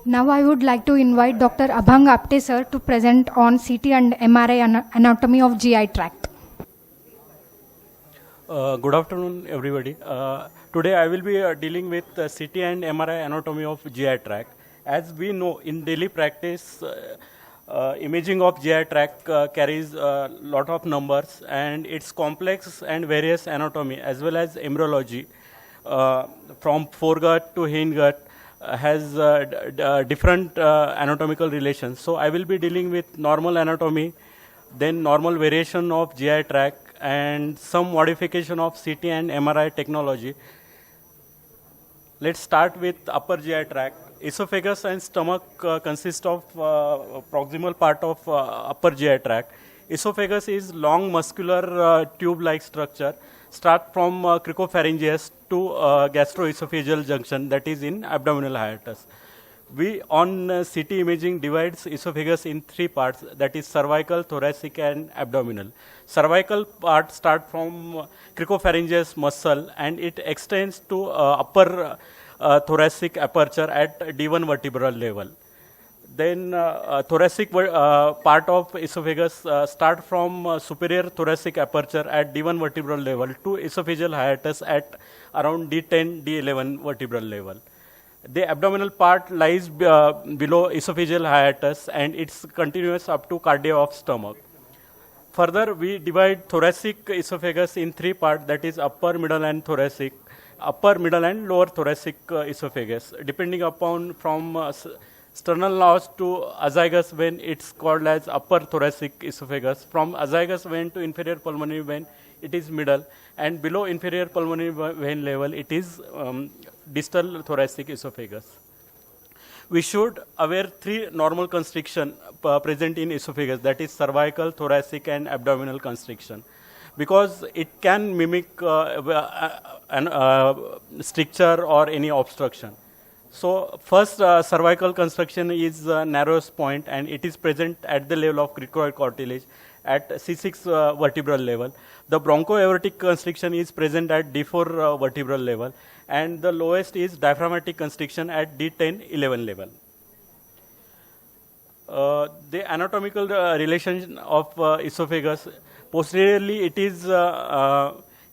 Now I would like to invite Dr. Abhang Apte sir to present on CT and MRI anatomy of GI tract. Good afternoon, everybody. Today I will be dealing with CT and MRI anatomy of GI tract. As we know, in daily practice, imaging of GI tract carries a lot of numbers, and its complex and various anatomy as well as embryology from foregut to hindgut has different anatomical relations. So I will be dealing with normal anatomy, then normal variation of GI tract, and some modification of CT and MRI technology. Let's start with upper GI tract. Esophagus and stomach consist of proximal part of upper GI tract. Esophagus is long muscular tube-like structure, start from cricopharyngeus to gastroesophageal junction, that is in abdominal hiatus. We on CT imaging divides esophagus in three parts, that is cervical, thoracic and abdominal. Cervical part start from cricopharyngeus muscle and it extends to upper thoracic aperture at D1 vertebral level. Then thoracic part of esophagus start from superior thoracic aperture at D1 vertebral level to esophageal hiatus at around D10, D11 vertebral level. The abdominal part lies below esophageal hiatus and it's continuous up to cardia of stomach. Further, we divide thoracic esophagus in three parts, that is upper, middle and thoracic, upper, middle and lower thoracic esophagus. Depending upon from sternal notch to azygous vein, it's called as upper thoracic esophagus. From azygous vein to inferior pulmonary vein, it is middle, and below inferior pulmonary vein level, it is distal thoracic esophagus. We should aware three normal constriction present in esophagus, that is cervical, thoracic and abdominal constriction, because it can mimic stricture or any obstruction. So first cervical constriction is narrowest point and it is present at the level of cricoid cartilage at C6 vertebral level. The bronchoaortic constriction is present at D4 vertebral level, and the lowest is diaphragmatic constriction at D10, 11 level. The anatomical relation of esophagus, posteriorly it is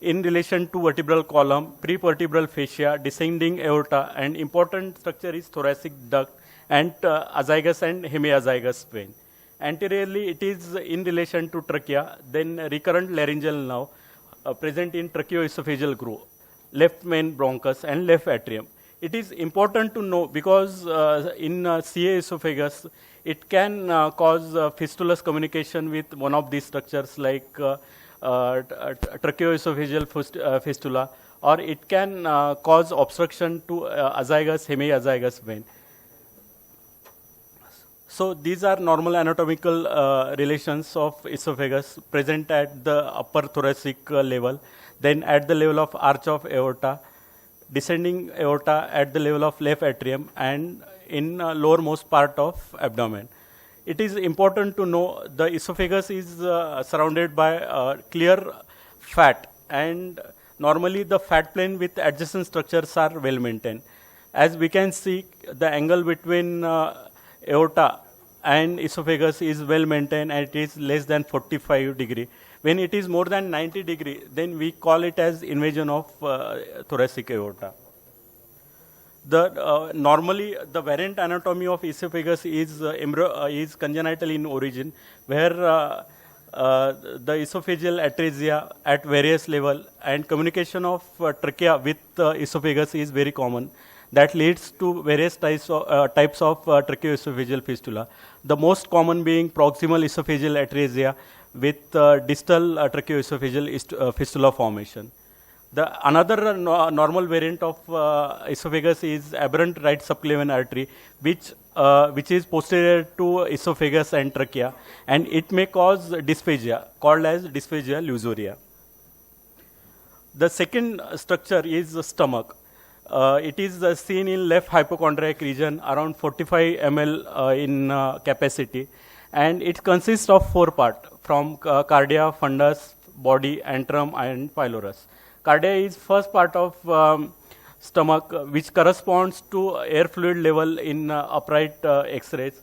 in relation to vertebral column, prevertebral fascia, descending aorta, and important structure is thoracic duct and azygous and hemiazygous vein. Anteriorly, it is in relation to trachea, then recurrent laryngeal nerve present in tracheoesophageal groove, left main bronchus and left atrium. It is important to know because in CA esophagus, it can cause fistulous communication with one of these structures like tracheoesophageal fistula, or it can cause obstruction to azygous, hemiazygous vein. So these are normal anatomical relations of esophagus present at the upper thoracic level, then at the level of arch of aorta, descending aorta at the level of left atrium, and in lowermost part of abdomen. It is important to know the esophagus is surrounded by clear fat, and normally the fat plane with adjacent structures are well maintained. As we can see, the angle between aorta and esophagus is well maintained and it is less than 45 degree. When it is more than 90 degree, then we call it as invasion of thoracic aorta. Normally, the variant anatomy of esophagus is congenital in origin, where the esophageal atresia at various level and communication of trachea with esophagus is very common. That leads to various types of tracheoesophageal fistula. The most common being proximal esophageal atresia with distal tracheoesophageal fistula formation. Another normal variant of esophagus is aberrant right subclavian artery, which is posterior to esophagus and trachea, and it may cause dysphagia, called as dysphagia lusoria. The second structure is the stomach. It is seen in left hypochondriac region, around 45 ml in capacity, and it consists of four parts from cardia, fundus, body, antrum, and pylorus. Cardia is first part of stomach, which corresponds to air fluid level in upright X-rays.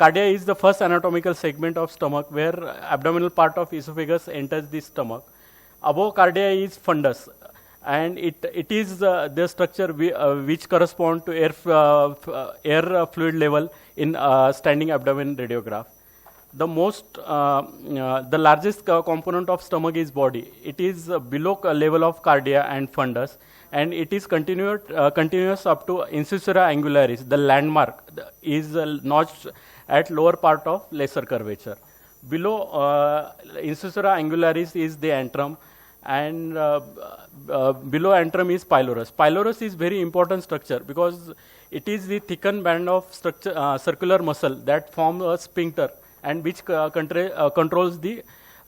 Cardia is the first anatomical segment of stomach where abdominal part of esophagus enters the stomach. Above cardia is fundus, and it is the structure which correspond to air fluid level in standing abdomen radiograph. The largest component of stomach is body. It is below level of cardia and fundus, and it is continuous up to incisura angularis. The landmark is notched at lower part of lesser curvature. Below incisura angularis is the antrum, and below antrum is pylorus. Pylorus is very important structure because it is the thickened band of circular muscle that form a sphincter and which controls the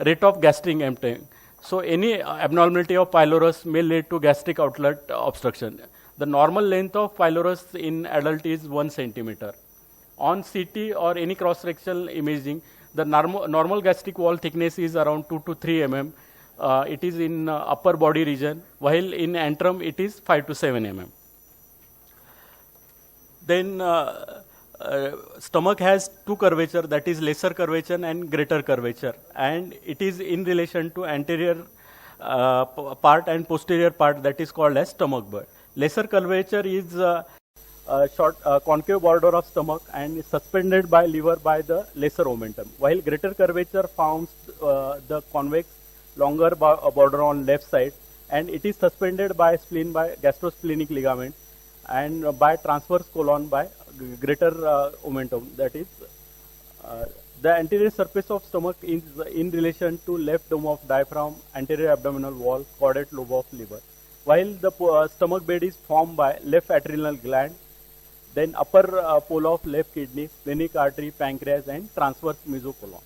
rate of gastric emptying. So any abnormality of pylorus may lead to gastric outlet obstruction. The normal length of pylorus in adult is 1 centimeter. On CT or any cross-sectional imaging, the normal gastric wall thickness is around 2 to 3 mm. It is in upper body region, while in antrum it is 5 to 7 mm. Then stomach has two curvature, that is lesser curvature and greater curvature, and it is in relation to anterior part and posterior part, that is called as stomach bud. Lesser curvature is short concave border of stomach and is suspended by liver by the lesser omentum, while greater curvature forms the convex longer border on left side, and it is suspended by spleen by gastrosplenic ligament and by transverse colon by greater omentum. That is, the anterior surface of stomach is in relation to left dome of diaphragm, anterior abdominal wall, caudate lobe of liver, while the stomach bed is formed by left adrenal gland, then upper pole of left kidney, splenic artery, pancreas, and transverse mesocolon.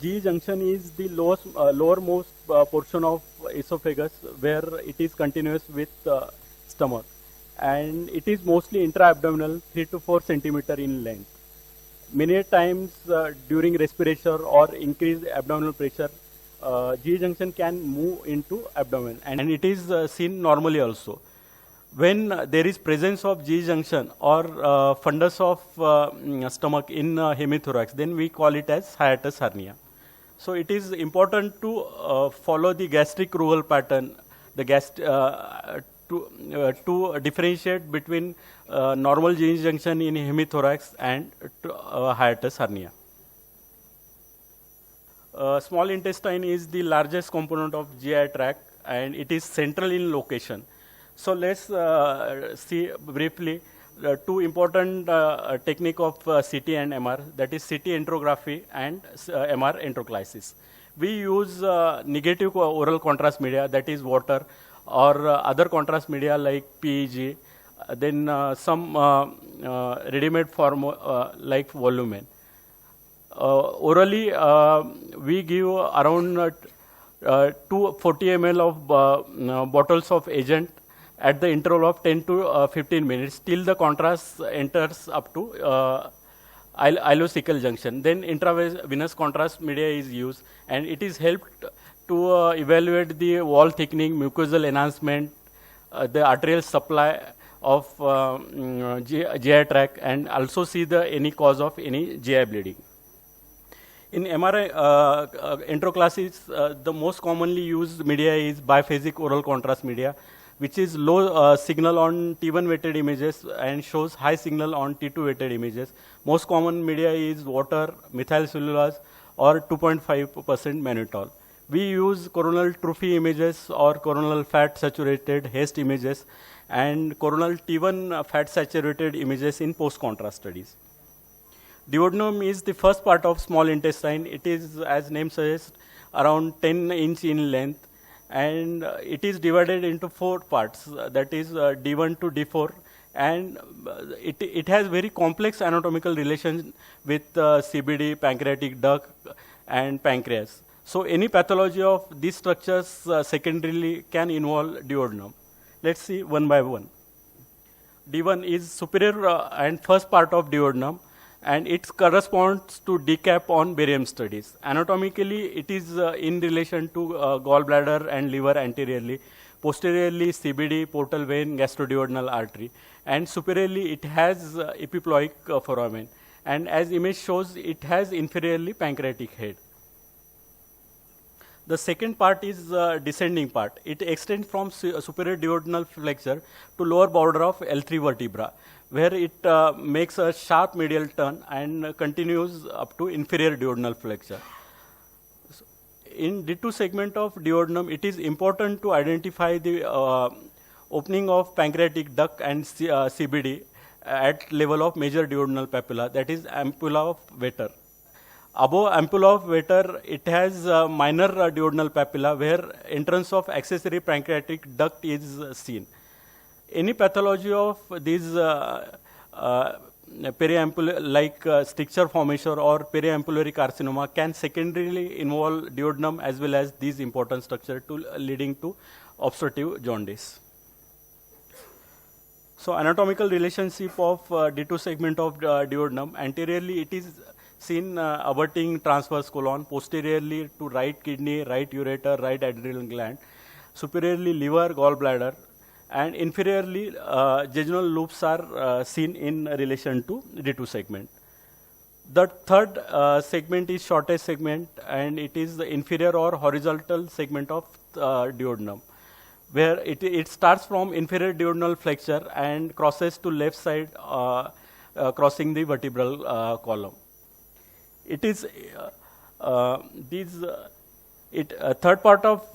G junction is the lowermost portion of esophagus where it is continuous with stomach, and it is mostly intra-abdominal, 3 to 4 centimeter in length. Many times during respiration or increased abdominal pressure, G junction can move into abdomen, and it is seen normally also. When there is presence of G junction or fundus of stomach in hemithorax, then we call it as hiatus hernia. So it is important to follow the gastric rural pattern, to differentiate between normal G junction in hemithorax and hiatus hernia. Small intestine is the largest component of GI tract, and it is central in location. So let's see briefly two important technique of CT and MR, that is CT enterography and MR enteroclysis. We use negative oral contrast media, that is water, or other contrast media like PEG, then some ready-made form like volumen. Orally, we give around 240 ml of bottles of agent at the interval of 10 to 15 minutes till the contrast enters up to ileocecal junction. Then intravenous contrast media is used, and it is helped to evaluate the wall thickening, mucosal enhancement, the arterial supply of GI tract, and also see any cause of any GI bleeding. In MRI enteroclysis, the most commonly used media is biphasic oral contrast media, which is low signal on T1 weighted images and shows high signal on T2 weighted images. Most common media is water, methyl cellulose, or 2.5% mannitol. We use coronal trophy images or coronal fat saturated HASTE images and coronal T1 fat saturated images in post-contrast studies. Duodenum is the first part of small intestine. It is, as name suggests, around 10 inch in length, and it is divided into 4 parts, that is D1 to D4, and it has very complex anatomical relation with CBD, pancreatic duct, and pancreas. So any pathology of these structures secondarily can involve duodenum. Let's see one by one. D1 is superior and first part of duodenum, and it corresponds to decap on barium studies. Anatomically, it is in relation to gallbladder and liver anteriorly, posteriorly CBD, portal vein, gastroduodenal artery, and superiorly it has epiploic foramen, and as image shows, it has inferiorly pancreatic head. The second part is descending part. It extends from superior duodenal flexure to lower border of L3 vertebra, where it makes a sharp medial turn and continues up to inferior duodenal flexure. So in D2 segment of duodenum, it is important to identify the opening of pancreatic duct and CBD at level of major duodenal papilla, that is ampulla of Vetter. Above ampulla of Vetter, it has minor duodenal papilla where entrance of accessory pancreatic duct is seen. Any pathology of these periampullary, like stricture formation or periampullary carcinoma, can secondarily involve duodenum as well as these important structure leading to obstructive jaundice. So anatomical relationship of D2 segment of duodenum, anteriorly it is seen abutting transverse colon, posteriorly to right kidney, right ureter, right adrenal gland, superiorly liver, gallbladder, and inferiorly jejunal loops are seen in relation to D2 segment. The third segment is shortest segment, and it is the inferior or horizontal segment of duodenum, where it starts from inferior duodenal flexure and crosses to left side, crossing the vertebral column. It is third part of,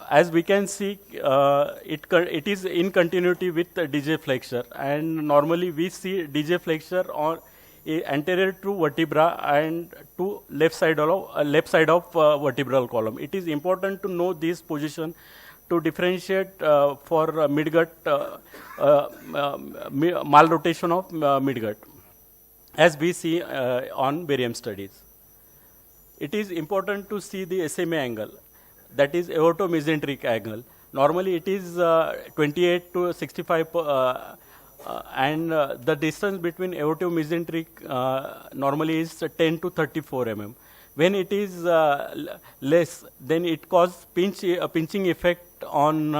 as we can see, it is in continuity with DJ flexure, and normally we see DJ flexure on anterior to vertebra and to left side of vertebral column. It is important to know this position to differentiate for midgut malrotation of midgut, as we see on barium studies. It is important to see the SMA angle, that is aortomesenteric angle. Normally it is 28 to 65 and the distance between aortomesenteric normally is 10 to 34 mm. When it is less, then it causes pinching effect on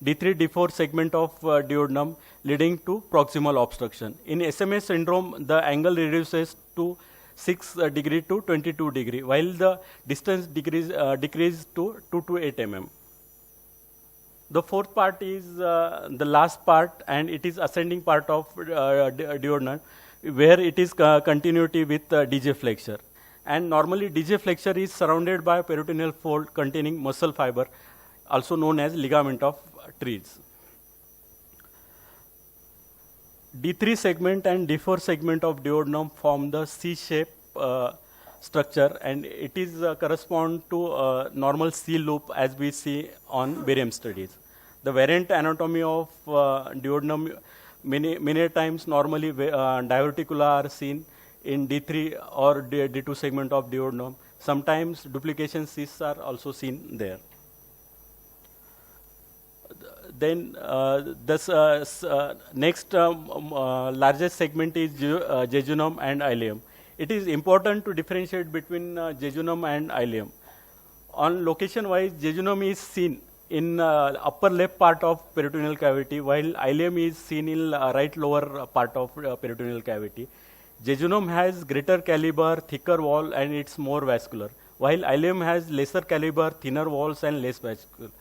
D3, D4 segment of duodenum, leading to proximal obstruction. In SMA syndrome, the angle reduces to 6 degree to 22 degree, while the distance decreases to 2 to 8 mm. The fourth part is the last part, and it is ascending part of duodenum, where it is continuity with DJ flexure. And normally DJ flexure is surrounded by a peritoneal fold containing muscle fiber, also known as ligament of Treves. D3 segment and D4 segment of duodenum form the C-shape structure, and it is correspond to normal C loop as we see on barium studies. The variant anatomy of duodenum, many times normally diverticula are seen in D3 or D2 segment of duodenum. Sometimes duplication cysts are also seen there. Then this next largest segment is jejunum and ileum. It is important to differentiate between jejunum and ileum. On location wise, jejunum is seen in upper left part of peritoneal cavity, while ileum is seen in right lower part of peritoneal cavity. Jejunum has greater caliber, thicker wall, and it's more vascular, while ileum has lesser caliber, thinner walls, and less vascular.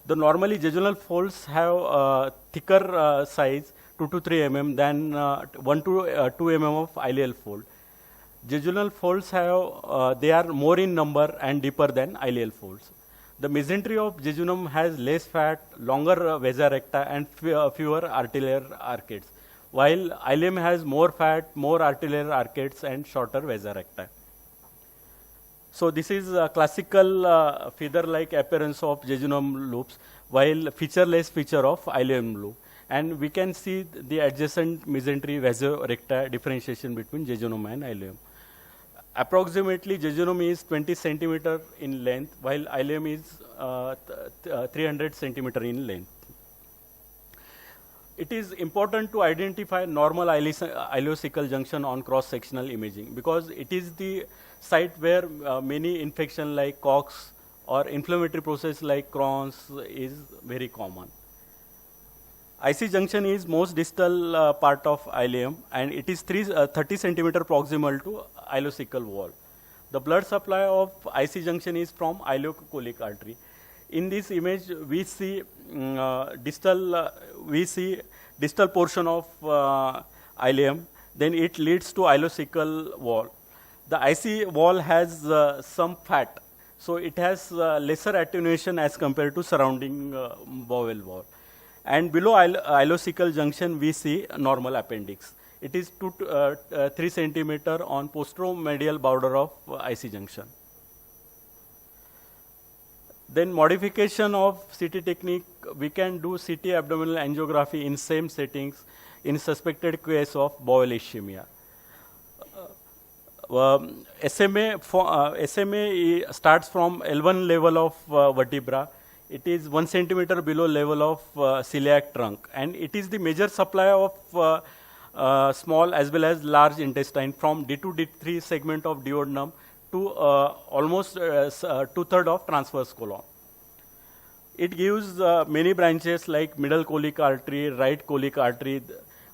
The normally jejunal folds have thicker size, 2 to 3 mm, than 1 to 2 mm of ileal fold. Jejunal folds have they are more in number and deeper than ileal folds. The mesentery of jejunum has less fat, longer vasa recta, and fewer arterial arcades, while ileum has more fat, more arterial arcades, and shorter vasa recta. So this is a classical feather-like appearance of jejunum loops, while featureless feature of ileum loop. And we can see the adjacent mesentery vasorecta differentiation between jejunum and ileum. Approximately, jejunum is 20 centimeter in length, while ileum is 300 centimeter in length. It is important to identify normal ileocecal junction on cross-sectional imaging because it is the site where many infection like Cox or inflammatory process like Crohn's is very common. IC junction is most distal part of ileum and it is 30 centimeter proximal to ileocecal wall. The blood supply of IC junction is from ileocolic artery. In this image, we see distal portion of ileum. Then it leads to ileocecal wall. The IC wall has some fat, so it has lesser attenuation as compared to surrounding bowel wall. And below ileocecal junction, we see normal appendix. It is 2 to 3 centimeter on posteromedial border of IC junction. Then modification of CT technique, we can do CT abdominal angiography in same settings in suspected case of bowel ischemia. SMA starts from L1 level of vertebra. It is 1 centimeter below level of celiac trunk, and it is the major supply of small as well as large intestine from D2, D3 segment of duodenum to almost 2/3 of transverse colon. It gives many branches like middle colic artery, right colic artery,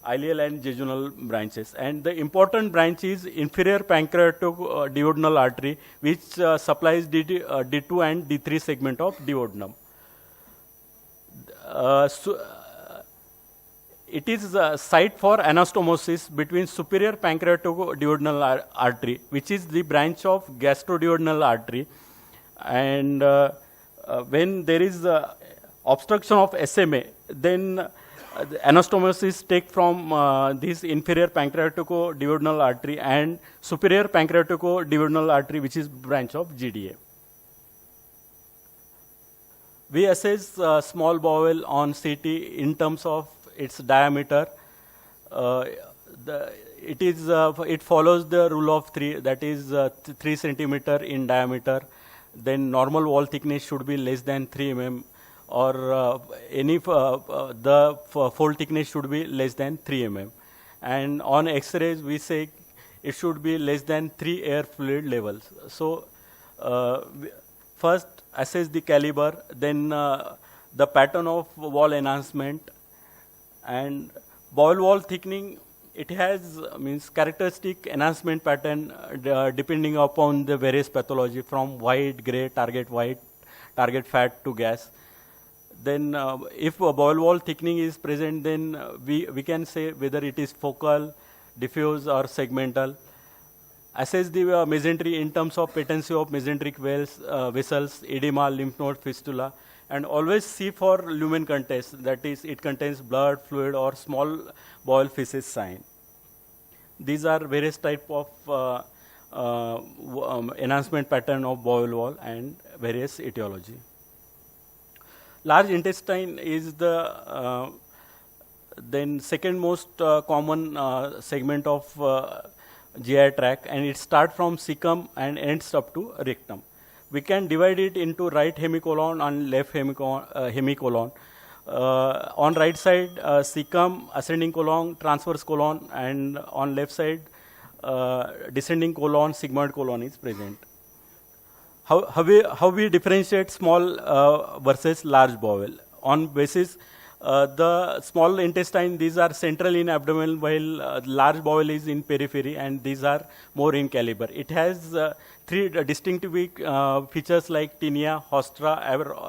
ileal and jejunal branches. And the important branch is inferior pancreato-duodenal artery, which supplies D2 and D3 segment of duodenum. It is a site for anastomosis between superior pancreato-duodenal artery, which is the branch of gastroduodenal artery. And when there is obstruction of SMA, then anastomosis take from this inferior pancreatico-duodenal artery and superior pancreatico-duodenal artery, which is branch of GDA. We assess small bowel on CT in terms of its diameter. It follows the rule of 3, that is 3 centimeter in diameter. Then normal wall thickness should be less than 3 mm, or the fold thickness should be less than 3 mm. And on X-rays, we say it should be less than 3 air fluid levels. So first assess the caliber, then the pattern of wall enhancement, and bowel wall thickening. It has characteristic enhancement pattern depending upon the various pathology from white, gray, target white, target fat to gas. Then if a bowel wall thickening is present, then we can say whether it is focal, diffuse or segmental. Assess the mesentery in terms of patency of mesenteric vessels, edema, lymph node, fistula, and always see for lumen contest, that is it contains blood, fluid or small bowel feces sign. These are various type of enhancement pattern of bowel wall and various etiology. Large intestine is the then second most common segment of GI tract, and it starts from cecum and ends up to rectum. We can divide it into right hemicolon and left hemicolon. On right side, cecum, ascending colon, transverse colon, and on left side, descending colon, sigmoid colon is present. How we differentiate small versus large bowel? On basis, the small intestine, these are central in abdomen, while large bowel is in periphery, and these are more in caliber. It has 3 distinctive features like tinea, haustra,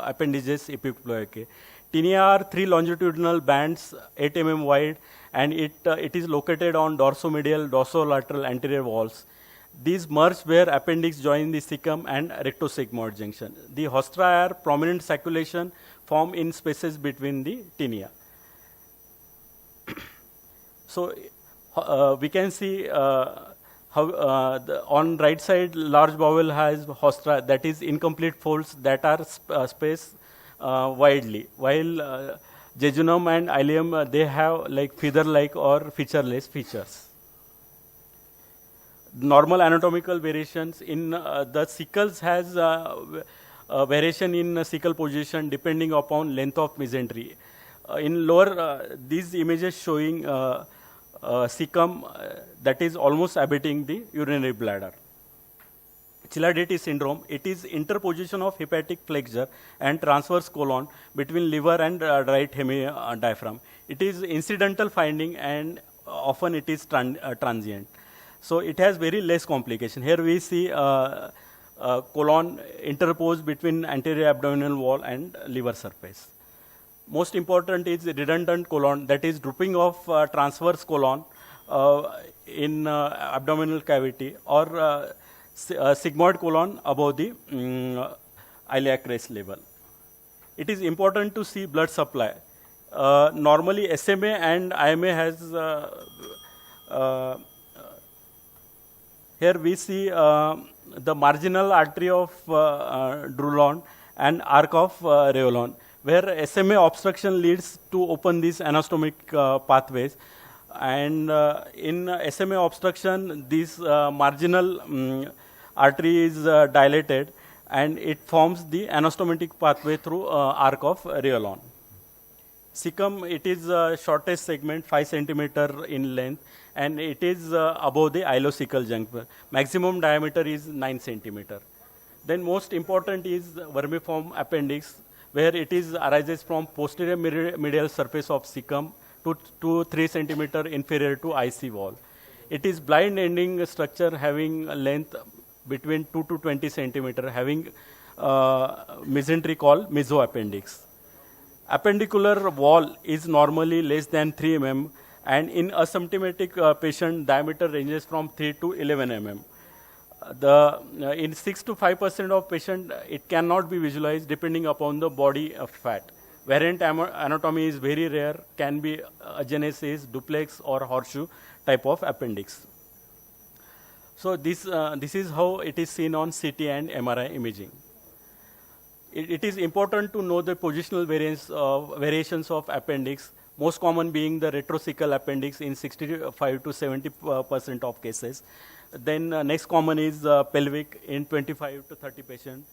appendages, epiploicae. Tinea are 3 longitudinal bands, 8 mm wide, and it is located on dorsomedial, dorsolateral anterior walls. These merge where appendix join the cecum and rectosigmoid junction. The haustra are prominent circulation formed in spaces between the tinea. So we can see how on right side large bowel has haustra, that is incomplete folds that are spaced widely, while jejunum and ileum they have like feather-like or featureless features. Normal anatomical variations in the cecals has variation in cecal position depending upon length of mesentery. In lower, these images showing cecum that is almost abetting the urinary bladder. Chilaiditi syndrome, it is interposition of hepatic flexure and transverse colon between liver and right diaphragm. It is incidental finding and often it is transient. So it has very less complication. Here we see colon interposed between anterior abdominal wall and liver surface. Most important is redundant colon, that is drooping of transverse colon in abdominal cavity, or sigmoid colon above the iliac crest level. It is important to see blood supply. Normally SMA and IMA has, here we see the marginal artery of Drulon and arc of Reolon, where SMA obstruction leads to open these anastomic pathways. And in SMA obstruction, this marginal artery is dilated and it forms the anastomotic pathway through arc of Reolon. Cecum, it is shortest segment, 5 centimeter in length, and it is above the ileocecal junction. Maximum diameter is 9 centimeter. Then most important is vermiform appendix, where it is arises from posterior medial surface of cecum to 3 centimeter inferior to IC wall. It is blind ending structure having a length between 2 to 20 centimeter, having mesentery called mesoappendix. Appendicular wall is normally less than 3 mm, and in asymptomatic patient, diameter ranges from 3 to 11 mm. In 6 to 5% of patient, it cannot be visualized depending upon the body fat. Variant anatomy is very rare, can be agenesis, duplex, or horseshoe type of appendix. So this is how it is seen on CT and MRI imaging. It is important to know the positional variations of appendix, most common being the retrocecal appendix in 65 to 70% of cases. Then next common is pelvic in 25 to 30 patients.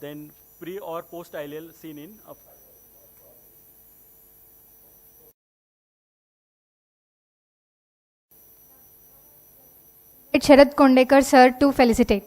Then pre or post ileal seen in Sharad Kondekar sir to felicitate.